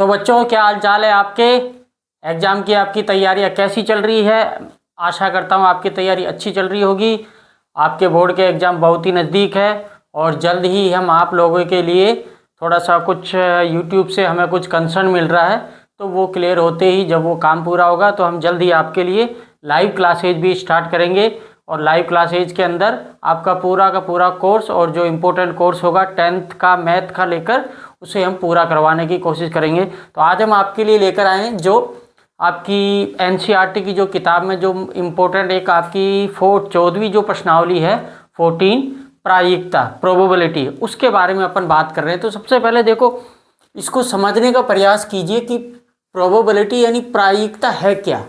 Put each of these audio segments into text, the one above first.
तो बच्चों, क्या हाल चाल है आपके? एग्ज़ाम की आपकी तैयारियां कैसी चल रही है? आशा करता हूं आपकी तैयारी अच्छी चल रही होगी। आपके बोर्ड के एग्ज़ाम बहुत ही नज़दीक है और जल्द ही हम आप लोगों के लिए थोड़ा सा कुछ यूट्यूब से हमें कुछ कंसर्न मिल रहा है, तो वो क्लियर होते ही जब वो काम पूरा होगा तो हम जल्द ही आपके लिए लाइव क्लासेज भी स्टार्ट करेंगे। और लाइव क्लासेज के अंदर आपका पूरा का पूरा कोर्स और जो इम्पोर्टेंट कोर्स होगा 10th का मैथ का लेकर उसे हम पूरा करवाने की कोशिश करेंगे। तो आज हम आपके लिए लेकर आए हैं जो आपकी एनसीईआरटी की जो किताब में जो इम्पोर्टेंट एक आपकी 14वीं जो प्रश्नावली है 14 प्रायिकता प्रोबेबिलिटी, उसके बारे में अपन बात कर रहे हैं। तो सबसे पहले देखो, इसको समझने का प्रयास कीजिए कि प्रोबेबिलिटी यानी प्रायिकता है क्या।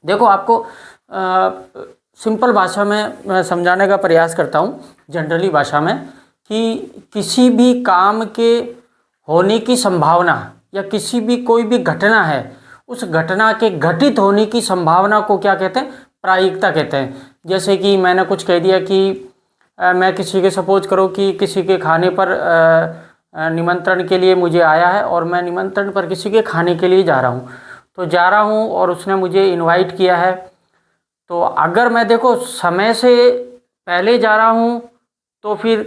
देखो, आपको सिंपल भाषा में समझाने का प्रयास करता हूँ, जनरली भाषा में, कि किसी भी काम के होने की संभावना या किसी भी कोई भी घटना है, उस घटना के घटित होने की संभावना को क्या कहते हैं? प्रायिकता कहते हैं। जैसे कि मैंने कुछ कह दिया कि मैं किसी के सपोज करो कि किसी के खाने पर निमंत्रण के लिए मुझे आया है और मैं निमंत्रण पर किसी के खाने के लिए जा रहा हूँ। तो जा रहा हूँ और उसने मुझे इनवाइट किया है। तो अगर मैं देखो समय से पहले जा रहा हूँ तो फिर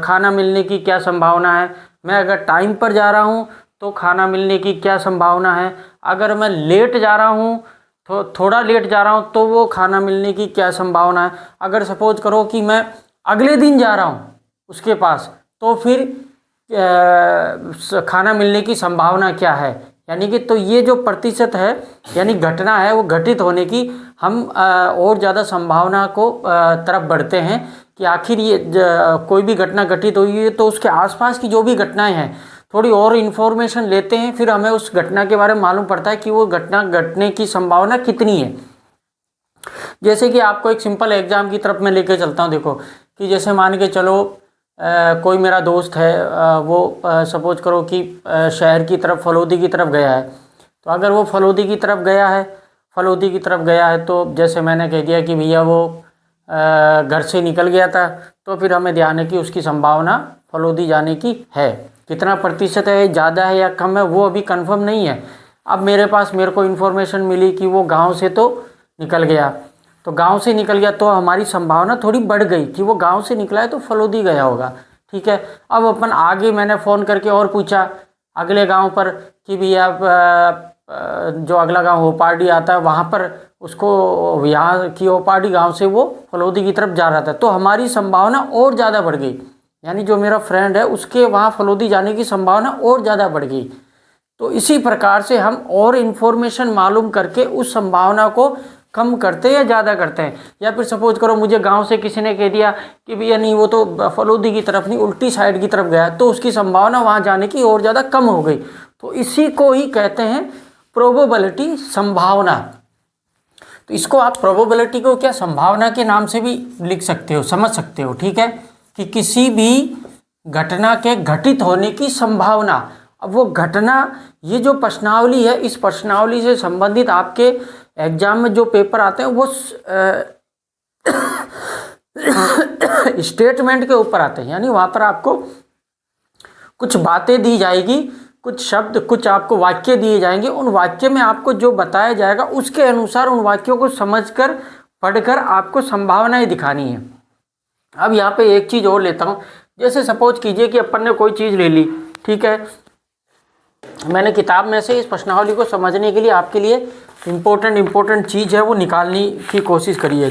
खाना मिलने की क्या संभावना है। मैं अगर टाइम पर जा रहा हूँ तो खाना मिलने की क्या संभावना है। अगर मैं लेट जा रहा हूँ तो थोड़ा लेट जा रहा हूँ तो वो खाना मिलने की क्या संभावना है। अगर सपोज करो कि मैं अगले दिन जा रहा हूँ उसके पास, तो फिर खाना मिलने की संभावना क्या है। यानी कि तो ये जो प्रतिशत है यानी घटना है वो घटित होने की, हम और ज़्यादा संभावना को तरफ बढ़ते हैं कि आखिर ये कोई भी घटना घटित हुई है तो उसके आसपास की जो भी घटनाएं हैं थोड़ी और इन्फॉर्मेशन लेते हैं, फिर हमें उस घटना के बारे में मालूम पड़ता है कि वो घटना घटने की संभावना कितनी है। जैसे कि आपको एक सिंपल एग्जाम की तरफ मैं लेकर चलता हूँ। देखो कि जैसे मान के चलो कोई मेरा दोस्त है, वो सपोज करो कि शहर की तरफ फलोदी की तरफ गया है। तो अगर वो फलोदी की तरफ गया है तो जैसे मैंने कह दिया कि भैया वो घर से निकल गया था, तो फिर हमें ध्यान है कि उसकी संभावना फलोदी जाने की है। कितना प्रतिशत है, ज़्यादा है या कम है, वो अभी कंफर्म नहीं है। अब मेरे को इन्फॉर्मेशन मिली कि वो गांव से तो निकल गया, तो गांव से निकल गया तो हमारी संभावना थोड़ी बढ़ गई कि वो गांव से निकला है तो फलोदी गया होगा। ठीक है, अब अपन आगे मैंने फ़ोन करके और पूछा अगले गांव पर कि भैया जो अगला गांव होपाडी आता है वहाँ पर उसको, यहाँ की होपाडी गांव से वो फलोदी की तरफ जा रहा था, तो हमारी संभावना और ज़्यादा बढ़ गई। यानी जो मेरा फ्रेंड है उसके वहाँ फलोदी जाने की संभावना और ज़्यादा बढ़ गई। तो इसी प्रकार से हम और इन्फॉर्मेशन मालूम करके उस संभावना को कम करते या ज़्यादा करते हैं। या फिर सपोज करो मुझे गांव से किसी ने कह दिया कि भैया नहीं वो तो फलोदी की तरफ नहीं उल्टी साइड की तरफ गया, तो उसकी संभावना वहाँ जाने की और ज़्यादा कम हो गई। तो इसी को ही कहते हैं प्रोबेबिलिटी, संभावना। तो इसको आप प्रोबेबिलिटी को क्या संभावना के नाम से भी लिख सकते हो, समझ सकते हो। ठीक है, कि किसी भी घटना के घटित होने की संभावना। अब वो घटना, ये जो प्रश्नावली है, इस प्रश्नावली से संबंधित आपके एग्जाम में जो पेपर आते हैं वो स्टेटमेंट के ऊपर आते हैं। यानी वहाँ पर आपको कुछ बातें दी जाएगी, कुछ शब्द, कुछ आपको वाक्य दिए जाएंगे। उन वाक्य में आपको जो बताया जाएगा उसके अनुसार उन वाक्यों को समझकर पढ़कर आपको संभावनाएं दिखानी है। अब यहाँ पे एक चीज़ और लेता हूँ। जैसे सपोज कीजिए कि अपन ने कोई चीज़ ले ली, ठीक है, मैंने किताब में से इस प्रश्नावली को समझने के लिए आपके लिए इम्पोर्टेंट चीज़ है वो निकालने की कोशिश करी है।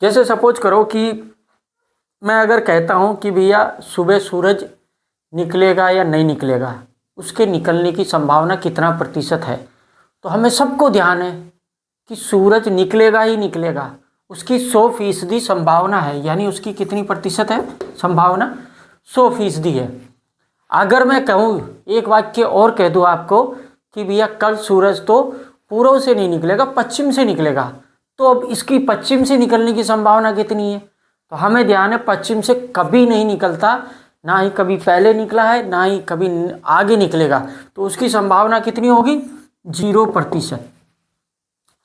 जैसे सपोज करो कि मैं अगर कहता हूँ कि भैया सुबह सूरज निकलेगा या नहीं निकलेगा, उसके निकलने की संभावना कितना प्रतिशत है, तो हमें सबको ध्यान है कि सूरज निकलेगा ही निकलेगा, उसकी 100% संभावना है। यानी उसकी कितनी प्रतिशत है संभावना? 100% है। अगर मैं कहूँ एक वाक्य और कह दूँ आपको कि भैया कल सूरज तो पूर्व से नहीं निकलेगा, पश्चिम से निकलेगा, तो अब इसकी पश्चिम से निकलने की संभावना कितनी है? तो हमें ध्यान है पश्चिम से कभी नहीं निकलता, ना ही कभी पहले निकला है, ना ही कभी आगे निकलेगा, तो उसकी संभावना कितनी होगी? 0%।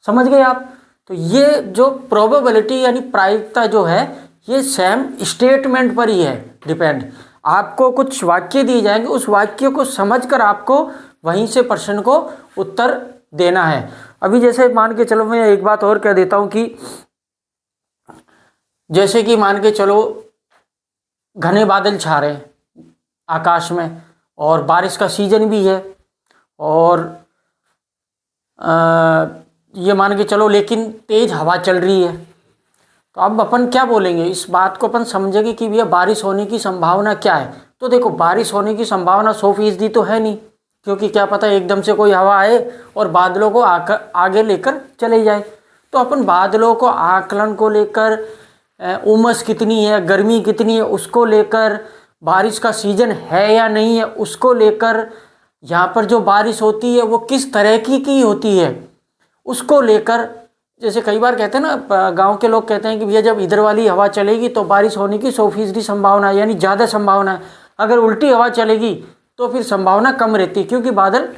समझ गए आप? तो ये जो प्रोबेबिलिटी यानी प्रायिकता जो है ये सेम स्टेटमेंट पर ही है डिपेंड। आपको कुछ वाक्य दिए जाएंगे, उस वाक्य को समझकर आपको वहीं से प्रश्न को उत्तर देना है। अभी जैसे मान के चलो, मैं एक बात और कह देता हूं कि जैसे कि मान के चलो घने बादल छा रहे हैं आकाश में और बारिश का सीजन भी है, और ये मान के चलो लेकिन तेज हवा चल रही है, तो अब अपन क्या बोलेंगे, इस बात को अपन समझेंगे कि भैया बारिश होने की संभावना क्या है। तो देखो, बारिश होने की संभावना 100% तो है नहीं, क्योंकि क्या पता एकदम से कोई हवा आए और बादलों को आगे लेकर चले जाए। तो अपन बादलों को आकलन को लेकर, उमस कितनी है, गर्मी कितनी है उसको लेकर, बारिश का सीजन है या नहीं है उसको लेकर, यहाँ पर जो बारिश होती है वो किस तरह की होती है उसको लेकर, जैसे कई बार कहते हैं ना, गांव के लोग कहते हैं कि भैया जब इधर वाली हवा चलेगी तो बारिश होने की 100% संभावना है, यानी ज़्यादा संभावना है। अगर उल्टी हवा चलेगी तो फिर संभावना कम रहती है, क्योंकि बादल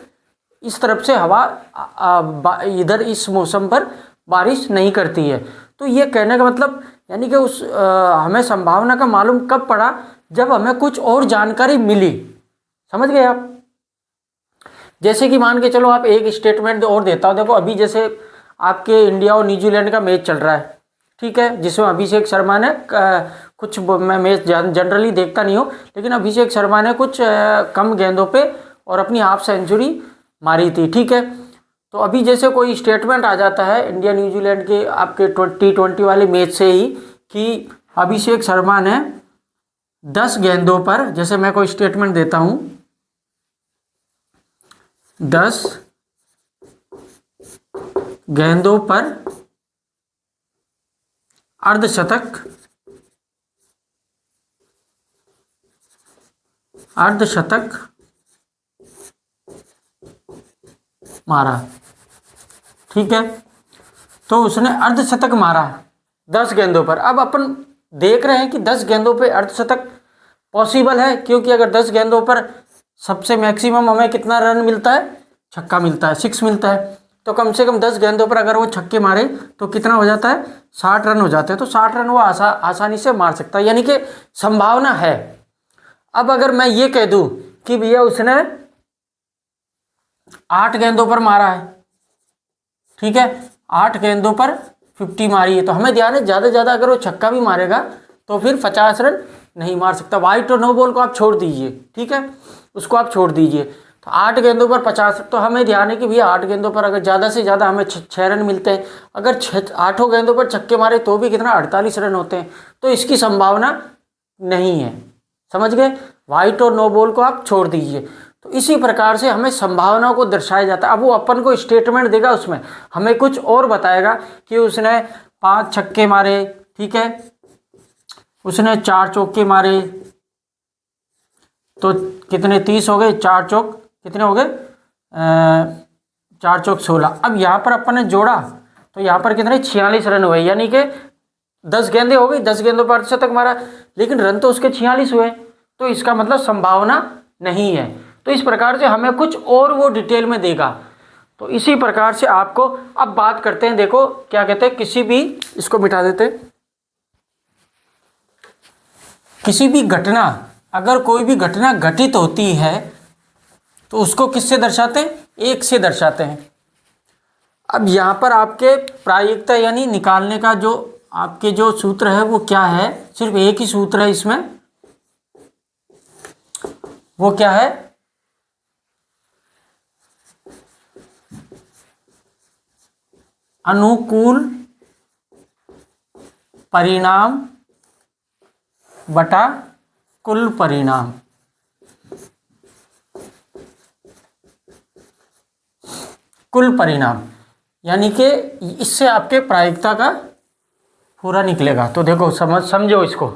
इस तरफ से हवा इधर इस मौसम पर बारिश नहीं करती है। तो ये कहने का मतलब यानी कि हमें संभावना का मालूम कब पड़ा, जब हमें कुछ और जानकारी मिली। समझ गए आप? जैसे कि मान के चलो, आप एक स्टेटमेंट और देता हूँ। देखो, अभी जैसे आपके इंडिया और न्यूजीलैंड का मैच चल रहा है, ठीक है, जिसमें अभिषेक शर्मा ने कुछ, मैं मैच जनरली देखता नहीं हूँ, लेकिन अभिषेक शर्मा ने कुछ कम गेंदों पे और अपनी हाफ सेंचुरी मारी थी, ठीक है। तो अभी जैसे कोई स्टेटमेंट आ जाता है इंडिया न्यूजीलैंड के आपके T20 वाले मैच से ही कि अभिषेक शर्मा ने 10 गेंदों पर, जैसे मैं कोई स्टेटमेंट देता हूँ, 10 गेंदों पर अर्धशतक मारा, ठीक है। तो उसने अर्धशतक मारा 10 गेंदों पर। अब अपन देख रहे हैं कि 10 गेंदों पे अर्धशतक पॉसिबल है, क्योंकि अगर 10 गेंदों पर सबसे मैक्सिमम हमें कितना रन मिलता है, छक्का मिलता है, 6 मिलता है। तो कम से कम 10 गेंदों पर अगर वो छक्के मारे तो कितना हो जाता है, 60 रन हो जाते हैं। तो 60 रन वो आसानी से मार सकता है, यानी कि संभावना है। अब अगर मैं ये कह दूं कि भैया उसने 8 गेंदों पर मारा है, ठीक है, 8 गेंदों पर 50 मारी है, तो हमें ध्यान है ज़्यादा से ज़्यादा अगर वो छक्का भी मारेगा तो फिर 50 रन नहीं मार सकता। वाइट और नो बॉल को आप छोड़ दीजिए, ठीक है, उसको आप छोड़ दीजिए। तो 8 गेंदों पर 50, तो हमें ध्यान है कि भैया 8 गेंदों पर अगर ज़्यादा से ज़्यादा हमें 6 रन मिलते हैं, अगर 8 गेंदों पर छक्के मारे तो भी कितना, 48 रन होते हैं। तो इसकी संभावना नहीं है। समझ गए? वाइट और नो बॉल को आप छोड़ दीजिए। तो इसी प्रकार से हमें संभावना को दर्शाया जाता है। अब वो अपन को स्टेटमेंट देगा, उसमें हमें कुछ और बताएगा कि उसने 5 छक्के मारे, ठीक है, उसने 4 चौके मारे, तो कितने, 30 हो गए, 4 चौक कितने हो गए, 4 चौक 16। अब यहाँ पर अपन ने जोड़ा तो यहाँ पर कितने, 46 रन हुए, यानी कि 10 गेंदें हो गई, 10 गेंदों पर अर्धशतक मारा, लेकिन रन तो उसके 46 हुए। तो इसका मतलब संभावना नहीं है। तो इस प्रकार से हमें कुछ और वो डिटेल में देगा। तो इसी प्रकार से आपको, अब बात करते हैं, देखो क्या कहते हैं, किसी भी, इसको मिटा देते, किसी भी घटना, अगर कोई भी घटना घटित होती है तो उसको किससे दर्शाते हैं, 1 से दर्शाते हैं। अब यहाँ पर आपके प्रायिकता यानी निकालने का जो आपके जो सूत्र है वो क्या है, सिर्फ एक ही सूत्र है इसमें, वो क्या है, अनुकूल परिणाम बटा कुल परिणाम। कुल परिणाम यानी कि इससे आपके प्रायिकता का पूरा निकलेगा। तो देखो समझो इसको,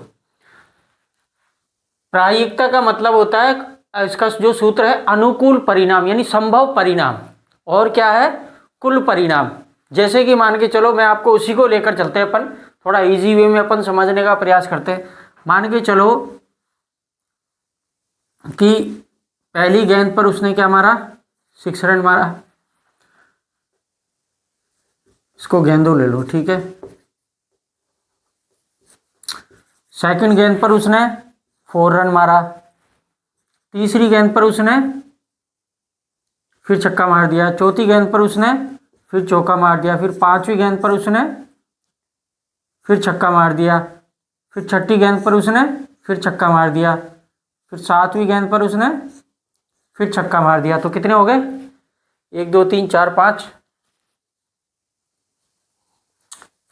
प्रायिकता का मतलब होता है, इसका जो सूत्र है अनुकूल परिणाम यानी संभव परिणाम, और क्या है, कुल परिणाम। जैसे कि मान के चलो, मैं आपको उसी को लेकर चलते हैं, अपन थोड़ा इजी वे में अपन समझने का प्रयास करते हैं। मान के चलो कि पहली गेंद पर उसने क्या मारा, 6 रन मारा, इसको गेंदों ले लो, ठीक है। सेकंड गेंद पर उसने 4 रन मारा, तीसरी गेंद पर उसने फिर छक्का मार दिया, चौथी गेंद पर उसने फिर चौका मार दिया, फिर पांचवी गेंद पर उसने फिर छक्का मार दिया, फिर छठी गेंद पर उसने फिर छक्का मार दिया, फिर सातवीं गेंद पर उसने फिर छक्का मार दिया। तो कितने हो गए? 1 2 3 4 5।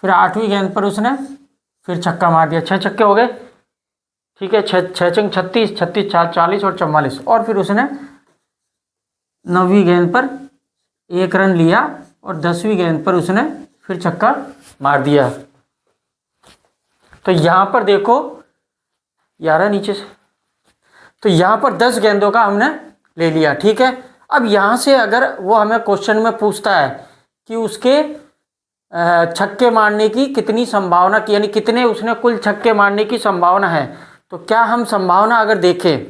फिर आठवीं गेंद पर उसने फिर छक्का मार दिया, 6 छक्के हो गए। ठीक है, 6 छंग 36, 36 4 40 और 44। और फिर उसने 9वीं गेंद पर 1 रन लिया और 10वीं गेंद पर उसने फिर छक्का मार दिया। तो यहाँ पर देखो 11 नीचे से, तो यहाँ पर 10 गेंदों का हमने ले लिया। ठीक है, अब यहाँ से अगर वो हमें क्वेश्चन में पूछता है कि उसके छक्के मारने की कितनी संभावना की, यानी कितने उसने कुल छक्के मारने की संभावना है, तो क्या हम संभावना अगर देखें,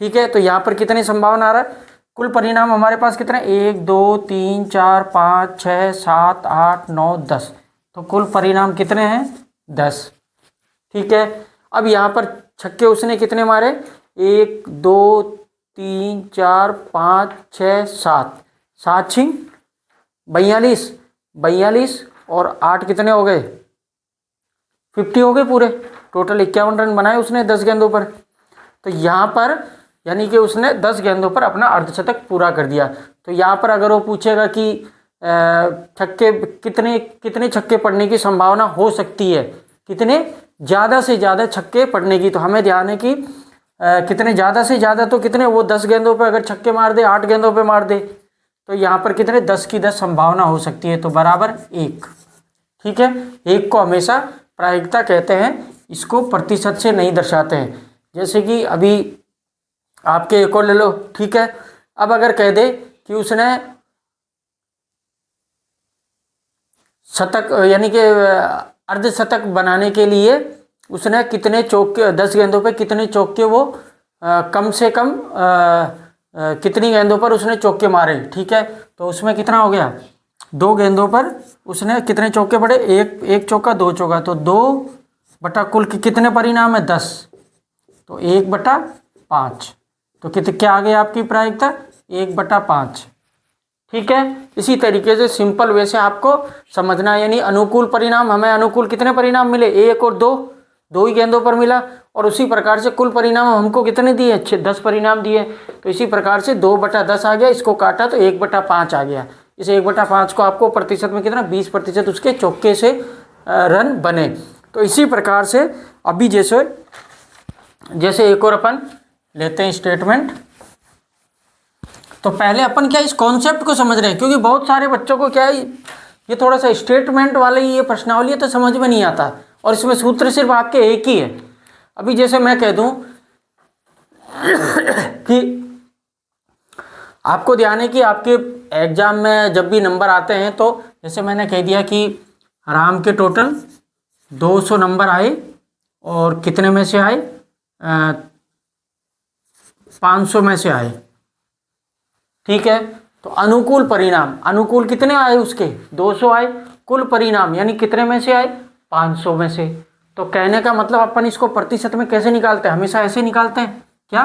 ठीक है, तो यहाँ पर कितनी संभावना आ रहा है? कुल परिणाम हमारे पास कितने? 1 2 3 4 5 6 7 8 9 10। तो कुल परिणाम कितने हैं? 10। ठीक है, अब यहाँ पर छक्के उसने कितने मारे? 1 2 3 4 5 6 7, 7 छिंग 42, 42 और 8 कितने हो गए? 50 हो गए पूरे। टोटल 51 रन बनाए उसने 10 गेंदों पर। तो यहाँ पर यानी कि उसने 10 गेंदों पर अपना अर्धशतक पूरा कर दिया। तो यहाँ पर अगर वो पूछेगा कि छक्के कितने छक्के पड़ने की संभावना हो सकती है, कितने ज़्यादा से ज़्यादा छक्के पड़ने की, तो हमें ध्यान है कि कितने ज़्यादा से ज़्यादा, तो कितने वो 10 गेंदों पे अगर छक्के मार दे, 8 गेंदों पे मार दे, तो यहाँ पर कितने 10 की 10 संभावना हो सकती है, तो बराबर 1। ठीक है, 1 को हमेशा प्रायिकता कहते हैं, इसको प्रतिशत से नहीं दर्शाते हैं। जैसे कि अभी आपके एक और ले लो। ठीक है, अब अगर कह दे कि उसने शतक यानी कि अर्धशतक बनाने के लिए उसने कितने चौके, 10 गेंदों पे कितने चौके वो कम से कम कितनी गेंदों पर उसने चौके मारे। ठीक है, तो उसमें कितना हो गया? 2 गेंदों पर उसने कितने चौके पड़े? एक चौका 2 चौका, तो 2 बटा कुल कितने परिणाम है? 10, तो 1/5। तो क्या आ गया आपकी प्रायिकता? 1/5। ठीक है, इसी तरीके से सिंपल वे से आपको समझना है, यानी अनुकूल परिणाम, हमें अनुकूल कितने परिणाम मिले? 1 और 2 ही गेंदों पर मिला, और उसी प्रकार से कुल परिणाम हमको कितने दिए? 10 परिणाम दिए। तो इसी प्रकार से 2/10 आ गया, इसको काटा तो 1/5 आ गया। इस 1/5 को आपको प्रतिशत में कितना? 20% उसके चौके से रन बने। तो इसी प्रकार से अभी जैसे एक और अपन लेते हैं स्टेटमेंट। तो पहले अपन क्या इस कॉन्सेप्ट को समझ रहे हैं, क्योंकि बहुत सारे बच्चों को क्या है, ये थोड़ा सा स्टेटमेंट वाले ये प्रश्नावली है तो समझ में नहीं आता, और इसमें सूत्र सिर्फ आपके एक ही है। अभी जैसे मैं कह दूं कि आपको ध्यान है कि आपके एग्जाम में जब भी नंबर आते हैं, तो जैसे मैंने कह दिया कि राम के टोटल 200 नंबर आए, और कितने में से आए? 500 में से आए। ठीक है, तो अनुकूल परिणाम, अनुकूल कितने आए उसके? 200 आए। कुल परिणाम यानी कितने में से आए? 500 में से। तो कहने का मतलब अपन इसको प्रतिशत में कैसे निकालते हैं? हमेशा ऐसे निकालते हैं, क्या?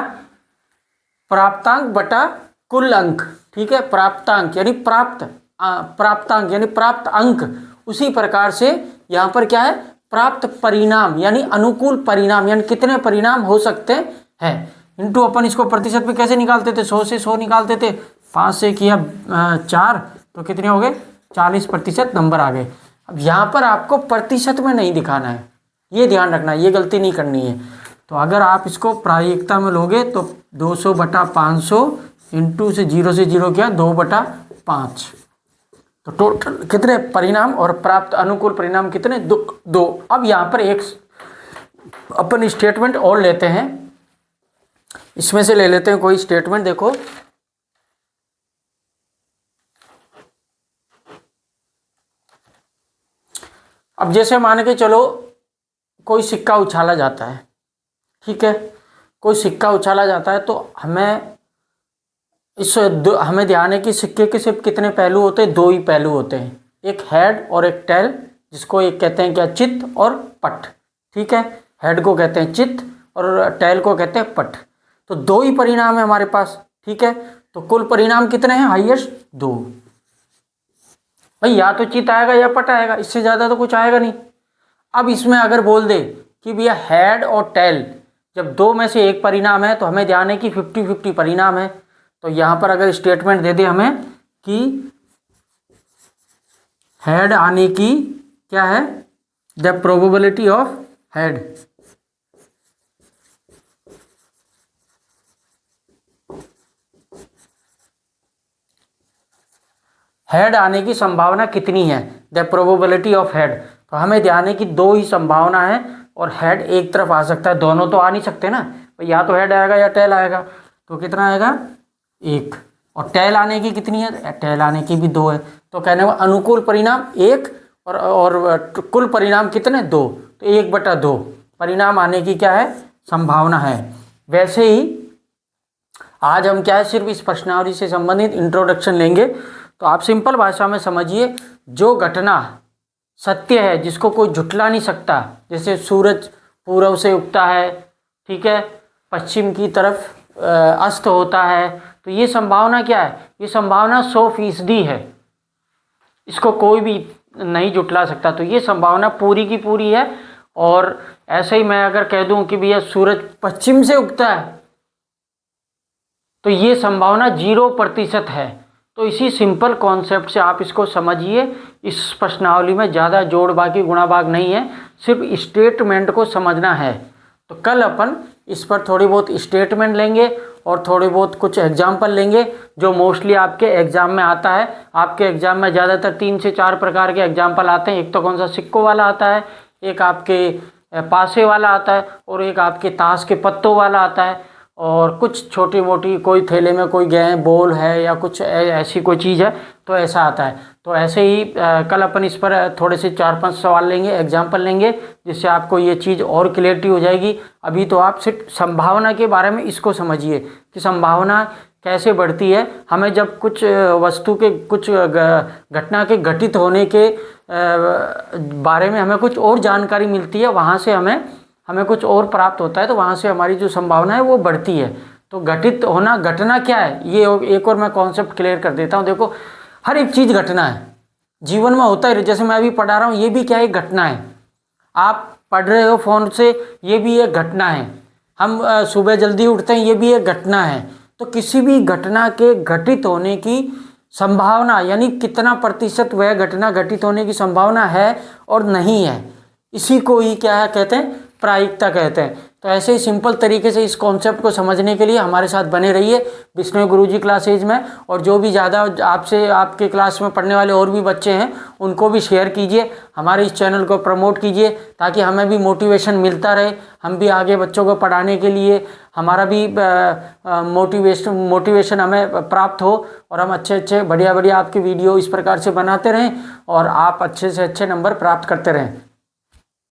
प्राप्तांक बटा कुल अंक। ठीक है, प्राप्तांक यानी प्राप्तांक यानी प्राप्त अंक। उसी प्रकार से यहाँ पर क्या है? प्राप्त परिणाम यानी अनुकूल परिणाम, यानी कितने परिणाम हो सकते हैं, इनटू अपन इसको प्रतिशत में कैसे निकालते थे? 100 से 100 निकालते थे, 5 से किया 4, तो कितने हो गए? 40% नंबर आ गए। अब यहाँ पर आपको प्रतिशत में नहीं दिखाना है, ये ध्यान रखना, ये गलती नहीं करनी है। तो अगर आप इसको प्रायिकता में लोगे तो 200/500 इंटू से 0 किया 2/5, तो टोटल कितने परिणाम और प्राप्त अनुकूल परिणाम कितने? 2। अब यहाँ पर एक अपन स्टेटमेंट और लेते हैं, इसमें से ले लेते हैं कोई स्टेटमेंट। देखो अब जैसे मान के चलो कोई सिक्का उछाला जाता है। ठीक है, कोई सिक्का उछाला जाता है, तो हमें ध्यान है कि सिक्के के सिर्फ कितने पहलू होते हैं? 2 ही पहलू होते हैं, एक हेड और एक टेल, जिसको एक कहते हैं क्या? चित्त और पट। ठीक है, हेड को कहते हैं चित्त और टेल को कहते हैं पट। तो 2 ही परिणाम है हमारे पास, ठीक है। तो कुल परिणाम कितने हैं, हाईएस्ट 2। भाई या तो चित आएगा या पट आएगा, इससे ज़्यादा तो कुछ आएगा नहीं। अब इसमें अगर बोल दे कि भैया हेड और टेल, जब 2 में से एक परिणाम है तो हमें ध्यान है कि 50-50 परिणाम है। तो यहाँ पर अगर स्टेटमेंट दे दे हमें कि हेड आने की क्या है, the probability of head, head आने की संभावना कितनी है, द प्रोबेबिलिटी ऑफ हेड। तो हमें ध्यान है कि 2 ही संभावना है और हेड एक तरफ आ सकता है, दोनों तो आ नहीं सकते ना, या तो हेड आएगा या टेल आएगा। तो कितना आएगा, 1। और टेल आने की कितनी है, टेल आने की भी 2 है। तो कहने का अनुकूल परिणाम 1 और कुल परिणाम कितने, 2। तो 1/2 परिणाम आने की क्या है, संभावना है। वैसे ही आज हम क्या है, सिर्फ इस प्रश्नावली से संबंधित इंट्रोडक्शन लेंगे। तो आप सिंपल भाषा में समझिए, जो घटना सत्य है, जिसको कोई झुठला नहीं सकता, जैसे सूरज पूर्व से उगता है, ठीक है, पश्चिम की तरफ अस्त होता है, तो ये संभावना क्या है, ये संभावना 100% है, इसको कोई भी नहीं झुठला सकता। तो ये संभावना पूरी की पूरी है। और ऐसे ही मैं अगर कह दूं कि भैया सूरज पश्चिम से उगता है, तो ये संभावना 0% है। तो इसी सिंपल कॉन्सेप्ट से आप इसको समझिए। इस प्रश्नावली में ज़्यादा जोड़ बाकी गुणा भाग नहीं है, सिर्फ स्टेटमेंट को समझना है। तो कल अपन इस पर थोड़ी बहुत स्टेटमेंट लेंगे और थोड़ी बहुत कुछ एग्जाम्पल लेंगे, जो मोस्टली आपके एग्जाम में आता है। आपके एग्जाम में ज़्यादातर 3 से 4 प्रकार के एग्जाम्पल आते हैं। एक तो कौन सा, सिक्कों वाला आता है, एक आपके पासे वाला आता है, और एक आपके ताश के पत्तों वाला आता है, और कुछ छोटी मोटी कोई थैले में कोई गए बॉल है या कुछ ऐसी कोई चीज़ है, तो ऐसा आता है। तो ऐसे ही कल अपन इस पर थोड़े से 4-5 सवाल लेंगे, एग्जाम्पल लेंगे, जिससे आपको ये चीज़ और क्लियरिटी हो जाएगी। अभी तो आप सिर्फ संभावना के बारे में इसको समझिए कि संभावना कैसे बढ़ती है। हमें जब कुछ वस्तु के, कुछ घटना के घटित होने के बारे में हमें कुछ और जानकारी मिलती है, वहाँ से हमें कुछ और प्राप्त होता है, तो वहाँ से हमारी जो संभावना है वो बढ़ती है। तो घटित होना, घटना क्या है, ये एक और मैं कॉन्सेप्ट क्लियर कर देता हूँ। देखो, हर एक चीज़ घटना है, जीवन में होता है। जैसे मैं अभी पढ़ा रहा हूँ, ये भी क्या है, एक घटना है। आप पढ़ रहे हो फ़ोन से, ये भी एक घटना है। हम सुबह जल्दी उठते हैं, ये भी एक घटना है। तो किसी भी घटना के घटित होने की संभावना, यानी कितना प्रतिशत वह घटना घटित होने की संभावना है और नहीं है, इसी को ही क्या है कहते हैं, प्रायिकता कहते हैं। तो ऐसे ही सिंपल तरीके से इस कॉन्सेप्ट को समझने के लिए हमारे साथ बने रहिए बिश्नोई गुरुजी क्लासेज में। और जो भी ज़्यादा आपसे, आपके क्लास में पढ़ने वाले और भी बच्चे हैं, उनको भी शेयर कीजिए, हमारे इस चैनल को प्रमोट कीजिए, ताकि हमें भी मोटिवेशन मिलता रहे। हम भी आगे बच्चों को पढ़ाने के लिए, हमारा भी मोटिवेशन हमें प्राप्त हो, और हम अच्छे बढ़िया आपकी वीडियो इस प्रकार से बनाते रहें, और आप अच्छे से अच्छे नंबर प्राप्त करते रहें।